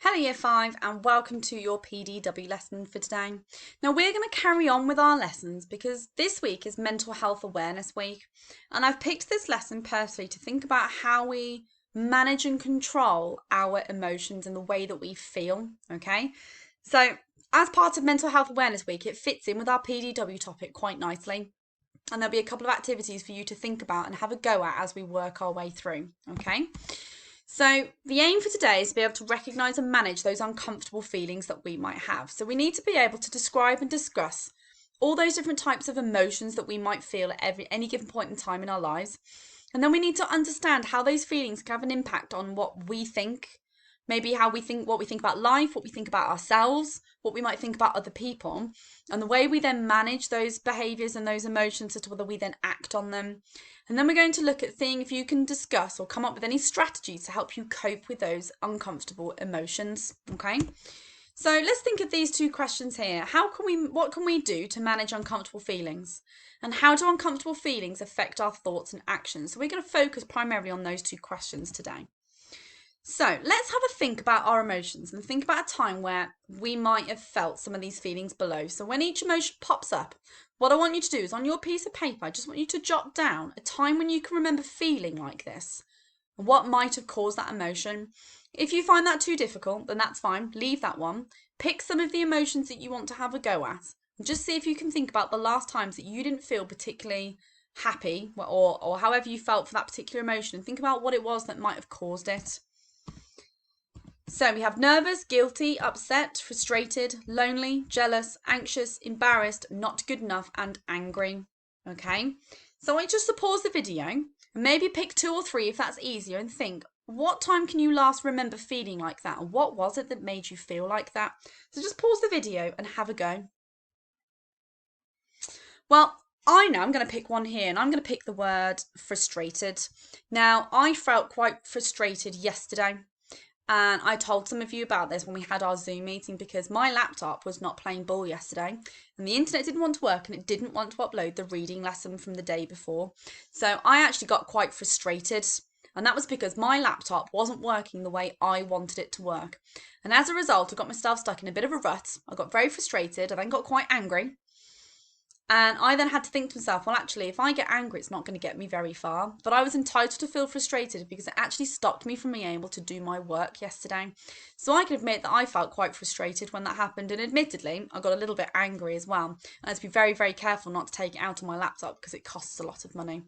Hello Year 5 and welcome to your PDW lesson for today. Now we're going to carry on with our lessons because this week is Mental Health Awareness Week, and I've picked this lesson personally to think about how we manage and control our emotions and the way that we feel, okay? So as part of Mental Health Awareness Week, it fits in with our PDW topic quite nicely, and there'll be a couple of activities for you to think about and have a go at as we work our way through, okay? So the aim for today is to be able to recognise and manage those uncomfortable feelings that we might have. So we need to be able to describe and discuss all those different types of emotions that we might feel at any given point in time in our lives. And then we need to understand how those feelings can have an impact on what we think, maybe how we think, what we think about life, what we think about ourselves, what we might think about other people, and the way we then manage those behaviours and those emotions as to whether we then act on them. And then we're going to look at seeing if you can discuss or come up with any strategies to help you cope with those uncomfortable emotions, okay? So let's think of these two questions here. What can we do to manage uncomfortable feelings? And how do uncomfortable feelings affect our thoughts and actions? So we're going to focus primarily on those two questions today. So let's have a think about our emotions and think about a time where we might have felt some of these feelings below. So when each emotion pops up, what I want you to do is on your piece of paper, I just want you to jot down a time when you can remember feeling like this and what might have caused that emotion. If you find that too difficult, then that's fine. Leave that one. Pick some of the emotions that you want to have a go at and just see if you can think about the last times that you didn't feel particularly happy or however you felt for that particular emotion, and think about what it was that might have caused it. So we have nervous, guilty, upset, frustrated, lonely, jealous, anxious, embarrassed, not good enough, and angry. Okay, so I want you just to pause the video and maybe pick 2 or 3 if that's easier and think, what time can you last remember feeling like that? And what was it that made you feel like that? So just pause the video and have a go. Well, I know I'm going to pick one here, and I'm going to pick the word frustrated. Now, I felt quite frustrated yesterday. And I told some of you about this when we had our Zoom meeting because my laptop was not playing ball yesterday and the internet didn't want to work and it didn't want to upload the reading lesson from the day before. So I actually got quite frustrated, and that was because my laptop wasn't working the way I wanted it to work. And as a result, I got myself stuck in a bit of a rut. I got very frustrated. I then got quite angry. And I then had to think to myself, well, actually, if I get angry, it's not going to get me very far. But I was entitled to feel frustrated because it actually stopped me from being able to do my work yesterday. So I can admit that I felt quite frustrated when that happened. And admittedly, I got a little bit angry as well. I had to be very, very careful not to take it out on my laptop because it costs a lot of money.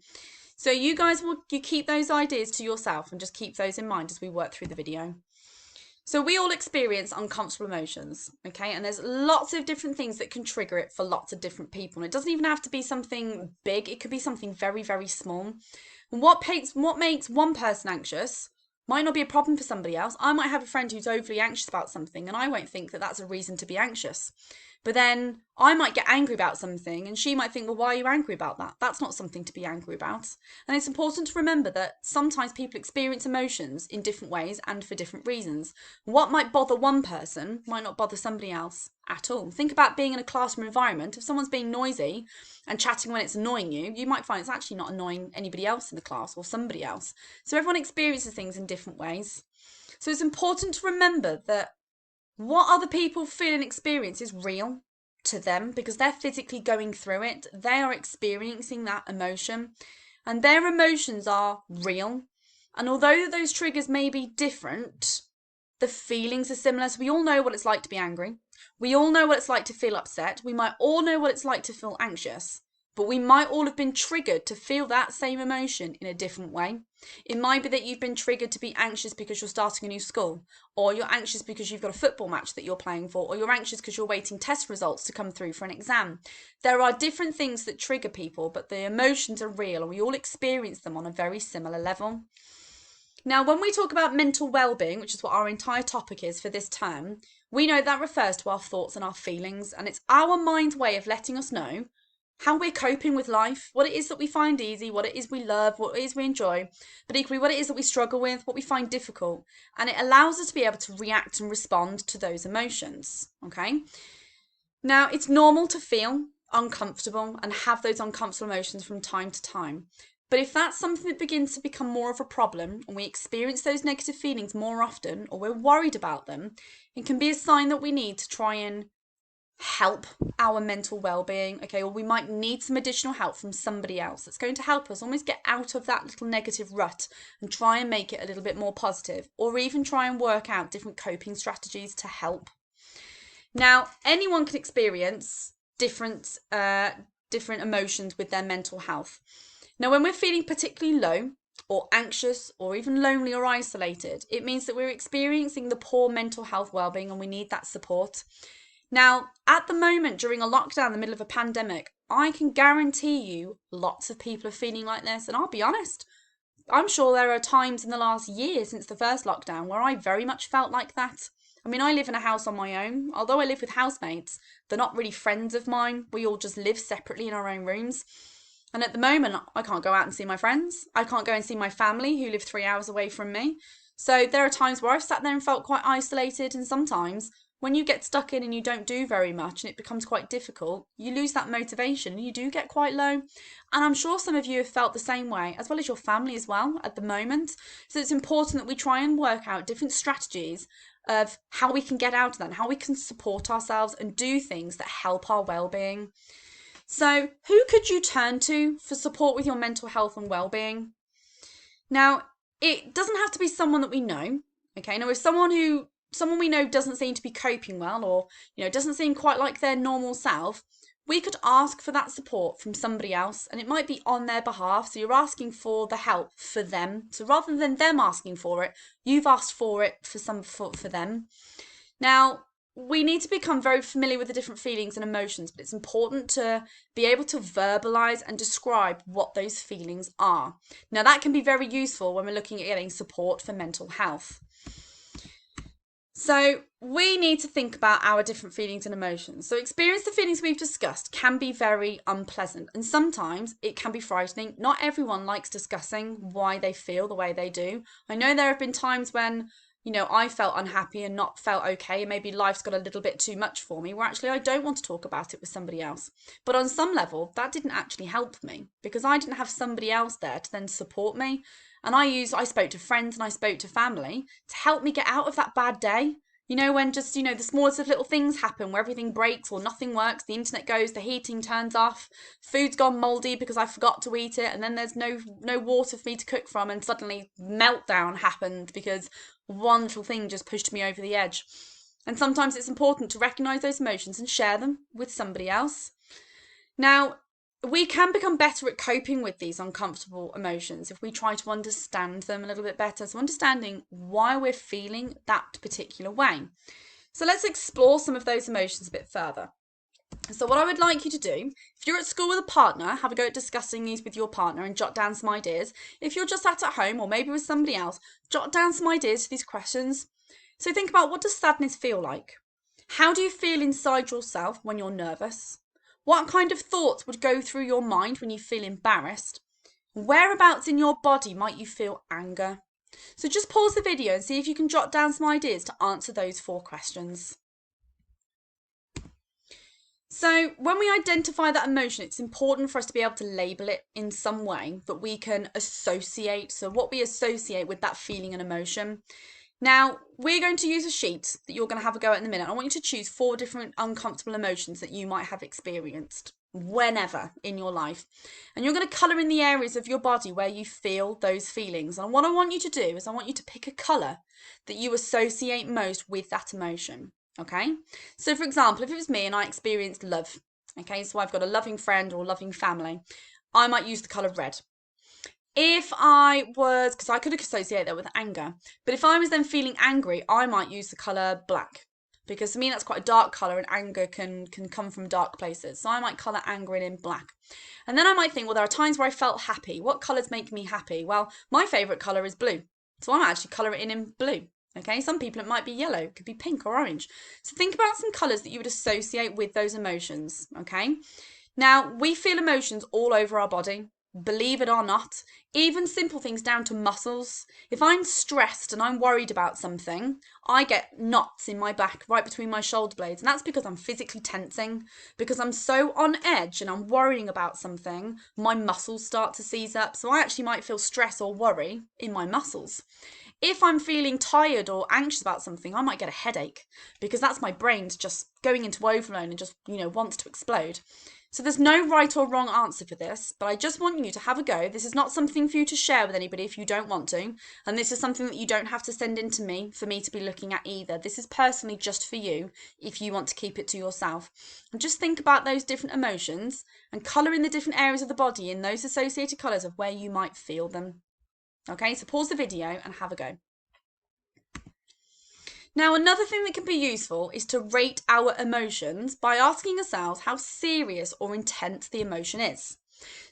So you guys, you keep those ideas to yourself and just keep those in mind as we work through the video. So we all experience uncomfortable emotions, okay? And there's lots of different things that can trigger it for lots of different people. And it doesn't even have to be something big. It could be something very, very small. And what makes one person anxious might not be a problem for somebody else. I might have a friend who's overly anxious about something and I won't think that that's a reason to be anxious. But then I might get angry about something and she might think, well, why are you angry about that? That's not something to be angry about. And it's important to remember that sometimes people experience emotions in different ways and for different reasons. What might bother one person might not bother somebody else at all. Think about being in a classroom environment. If someone's being noisy and chatting when it's annoying you, you might find it's actually not annoying anybody else in the class or somebody else. So everyone experiences things in different ways. So it's important to remember that what other people feel and experience is real to them because they're physically going through it. They are experiencing that emotion and their emotions are real. And although those triggers may be different, the feelings are similar. So we all know what it's like to be angry. We all know what it's like to feel upset. We might all know what it's like to feel anxious. But we might all have been triggered to feel that same emotion in a different way. It might be that you've been triggered to be anxious because you're starting a new school, or you're anxious because you've got a football match that you're playing for, or you're anxious because you're waiting test results to come through for an exam. There are different things that trigger people, but the emotions are real and we all experience them on a very similar level. Now, when we talk about mental well-being, which is what our entire topic is for this term, we know that refers to our thoughts and our feelings, and it's our mind's way of letting us know how we're coping with life, what it is that we find easy, what it is we love, what it is we enjoy, but equally what it is that we struggle with, what we find difficult. And it allows us to be able to react and respond to those emotions, okay? Now, it's normal to feel uncomfortable and have those uncomfortable emotions from time to time. But if that's something that begins to become more of a problem and we experience those negative feelings more often, or we're worried about them, it can be a sign that we need to try and help our mental well-being, okay? Or we might need some additional help from somebody else that's going to help us almost get out of that little negative rut and try and make it a little bit more positive, or even try and work out different coping strategies to help. Now, anyone can experience different emotions with their mental health. Now, when we're feeling particularly low or anxious or even lonely or isolated, it means that we're experiencing the poor mental health well-being and we need that support. Now, at the moment, during a lockdown in the middle of a pandemic, I can guarantee you lots of people are feeling like this. And I'll be honest, I'm sure there are times in the last year since the first lockdown where I very much felt like that. I mean, I live in a house on my own. Although I live with housemates, they're not really friends of mine. We all just live separately in our own rooms. And at the moment, I can't go out and see my friends. I can't go and see my family who live 3 hours away from me. So there are times where I've sat there and felt quite isolated. And sometimes when you get stuck in and you don't do very much and it becomes quite difficult, you lose that motivation and you do get quite low. And I'm sure some of you have felt the same way, as well as your family as well at the moment. So it's important that we try and work out different strategies of how we can get out of that and how we can support ourselves and do things that help our well-being. So who could you turn to for support with your mental health and well-being? Now, it doesn't have to be someone that we know. Okay, now if someone we know doesn't seem to be coping well, or doesn't seem quite like their normal self, we could ask for that support from somebody else, and it might be on their behalf. So you're asking for the help for them. So rather than them asking for it, you've asked for it for them. Now, we need to become very familiar with the different feelings and emotions, but it's important to be able to verbalize and describe what those feelings are. Now, that can be very useful when we're looking at getting support for mental health. So we need to think about our different feelings and emotions. So experience the feelings we've discussed can be very unpleasant, and sometimes it can be frightening. Not everyone likes discussing why they feel the way they do. I know there have been times when I felt unhappy and not felt okay, and maybe life's got a little bit too much for me, where actually I don't want to talk about it with somebody else. But on some level, that didn't actually help me, because I didn't have somebody else there to then support me. And I spoke to friends and I spoke to family to help me get out of that bad day. When just, the smallest of little things happen where everything breaks or nothing works, the internet goes, the heating turns off, food's gone mouldy because I forgot to eat it, and then there's no water for me to cook from, and suddenly meltdown happened because one little thing just pushed me over the edge. And sometimes it's important to recognise those emotions and share them with somebody else. Now, we can become better at coping with these uncomfortable emotions if we try to understand them a little bit better. So understanding why we're feeling that particular way. So let's explore some of those emotions a bit further. So what I would like you to do, if you're at school with a partner, have a go at discussing these with your partner and jot down some ideas. If you're just sat at home or maybe with somebody else, jot down some ideas to these questions. So think about, what does sadness feel like? How do you feel inside yourself when you're nervous? What kind of thoughts would go through your mind when you feel embarrassed? Whereabouts in your body might you feel anger? So just pause the video and see if you can jot down some ideas to answer those 4 questions. So when we identify that emotion, it's important for us to be able to label it in some way that we can associate. So what we associate with that feeling and emotion. Now, we're going to use a sheet that you're going to have a go at in a minute. I want you to choose 4 different uncomfortable emotions that you might have experienced whenever in your life. And you're going to colour in the areas of your body where you feel those feelings. And what I want you to do is I want you to pick a colour that you associate most with that emotion. Okay? So, for example, if it was me and I experienced love, okay, so I've got a loving friend or a loving family, I might use the colour red. If I was, because I could associate that with anger, but if I was then feeling angry, I might use the colour black, because to me that's quite a dark colour and anger can come from dark places. So I might colour anger in black. And then I might think, well, there are times where I felt happy. What colours make me happy? Well, my favourite colour is blue. So I might actually colour it in blue. Okay, some people it might be yellow, it could be pink or orange. So think about some colours that you would associate with those emotions, okay? Now, we feel emotions all over our body. believe it or not, even simple things down to muscles. If I'm stressed and I'm worried about something, I get knots in my back right between my shoulder blades. And that's because I'm physically tensing. Because I'm so on edge and I'm worrying about something, my muscles start to seize up. So I actually might feel stress or worry in my muscles. If I'm feeling tired or anxious about something, I might get a headache because that's my brain's just going into overload and just, wants to explode. So there's no right or wrong answer for this, but I just want you to have a go. This is not something for you to share with anybody if you don't want to. And this is something that you don't have to send in to me for me to be looking at either. This is personally just for you if you want to keep it to yourself. And just think about those different emotions and colour in the different areas of the body in those associated colours of where you might feel them. Okay, so pause the video and have a go. Now, another thing that can be useful is to rate our emotions by asking ourselves how serious or intense the emotion is.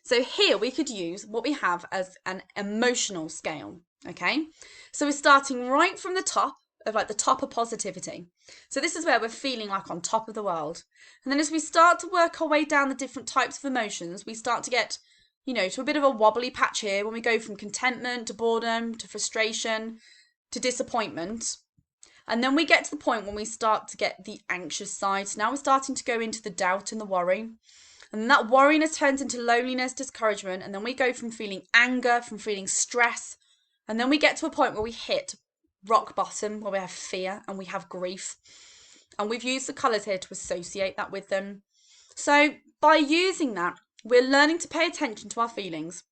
So here we could use what we have as an emotional scale, okay? So we're starting right from the top of the top of positivity. So this is where we're feeling like on top of the world. And then as we start to work our way down the different types of emotions, we start to get, to a bit of a wobbly patch here when we go from contentment to boredom to frustration to disappointment. And then we get to the point when we start to get the anxious side. So now we're starting to go into the doubt and the worry. And that worriness turns into loneliness, discouragement. And then we go from feeling anger, from feeling stress. And then we get to a point where we hit rock bottom, where we have fear and we have grief. And we've used the colours here to associate that with them. So by using that, we're learning to pay attention to our feelings,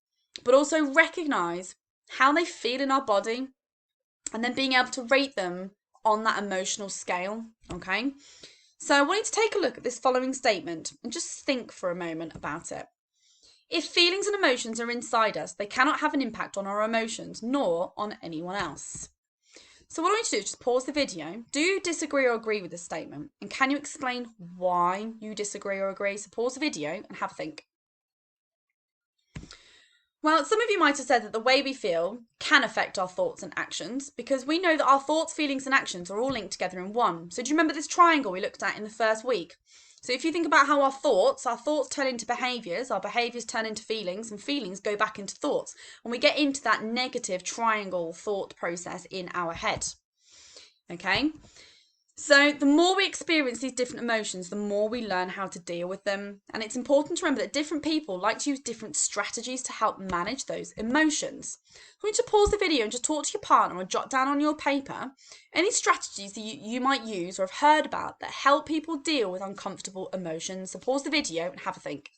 but also recognise how they feel in our body and then being able to rate them on that emotional scale, okay? So I want you to take a look at this following statement and just think for a moment about it. If feelings and emotions are inside us, they cannot have an impact on our emotions, nor on anyone else. So what I want you to do is just pause the video. Do you disagree or agree with this statement? And can you explain why you disagree or agree? So pause the video and have a think. Well, some of you might have said that the way we feel can affect our thoughts and actions because we know that our thoughts, feelings and actions are all linked together in one. So do you remember this triangle we looked at in the first week? So if you think about how our thoughts turn into behaviours, our behaviours turn into feelings and feelings go back into thoughts. And we get into that negative triangle thought process in our head. Okay? So the more we experience these different emotions, the more we learn how to deal with them. And it's important to remember that different people like to use different strategies to help manage those emotions. I want you to pause the video and just talk to your partner or jot down on your paper any strategies that you might use or have heard about that help people deal with uncomfortable emotions. So pause the video and have a think.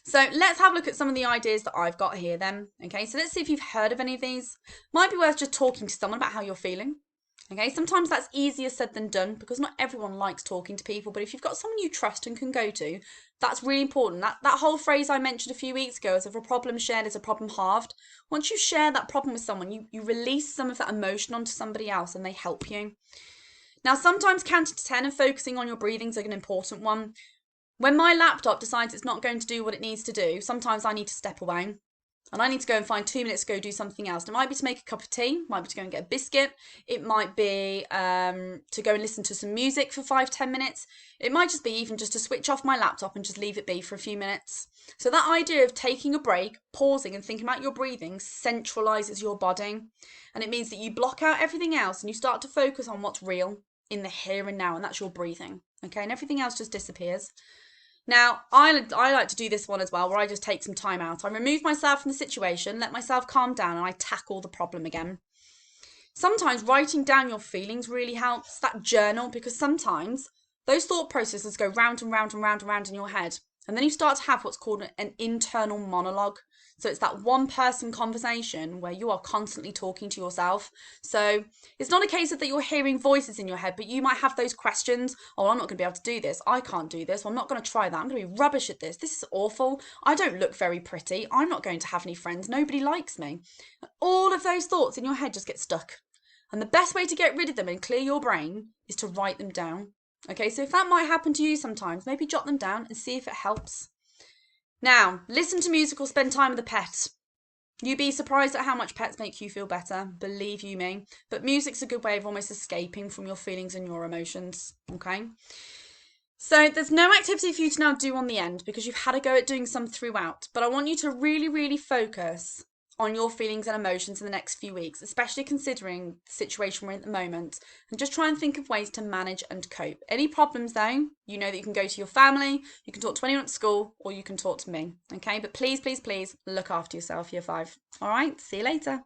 So let's have a look at some of the ideas that I've got here then. Okay, so let's see if you've heard of any of these. Might be worth just talking to someone about how you're feeling. Okay, sometimes that's easier said than done because not everyone likes talking to people, but if you've got someone you trust and can go to, that's really important. That whole phrase I mentioned a few weeks ago is if a problem shared is a problem halved. Once you share that problem with someone, you release some of that emotion onto somebody else and they help you. Now, sometimes counting to 10 and focusing on your breathing is an important one. When my laptop decides it's not going to do what it needs to do, sometimes I need to step away. And I need to go and find 2 minutes to go do something else. It might be to make a cup of tea, it might be to go and get a biscuit, it might be to go and listen to some music for 5-10 minutes. It might just be even just to switch off my laptop and just leave it be for a few minutes. So that idea of taking a break, pausing and thinking about your breathing centralises your body. And it means that you block out everything else and you start to focus on what's real in the here and now, and that's your breathing. Okay, and everything else just disappears. Now, I like to do this one as well, where I just take some time out. I remove myself from the situation, let myself calm down, and I tackle the problem again. Sometimes writing down your feelings really helps, that journal, because sometimes those thought processes go round and round and round and round in your head. And then you start to have what's called an internal monologue. So it's that one person conversation where you are constantly talking to yourself. So it's not a case of that you're hearing voices in your head, but you might have those questions. Oh, I'm not going to be able to do this. I can't do this. Well, I'm not going to try that. I'm going to be rubbish at this. This is awful. I don't look very pretty. I'm not going to have any friends. Nobody likes me. All of those thoughts in your head just get stuck. And the best way to get rid of them and clear your brain is to write them down. Okay, so if that might happen to you sometimes, maybe jot them down and see if it helps. Now, listen to music or spend time with a pet. You'd be surprised at how much pets make you feel better, believe you me. But music's a good way of almost escaping from your feelings and your emotions, okay? So there's no activity for you to now do on the end because you've had a go at doing some throughout. But I want you to really, really focus on your feelings and emotions in the next few weeks, especially considering the situation we're in at the moment, and just try and think of ways to manage and cope. Any problems though, you know that you can go to your family, you can talk to anyone at school, or you can talk to me. Okay, but please, please, please look after yourself, year 5. All right, see you later.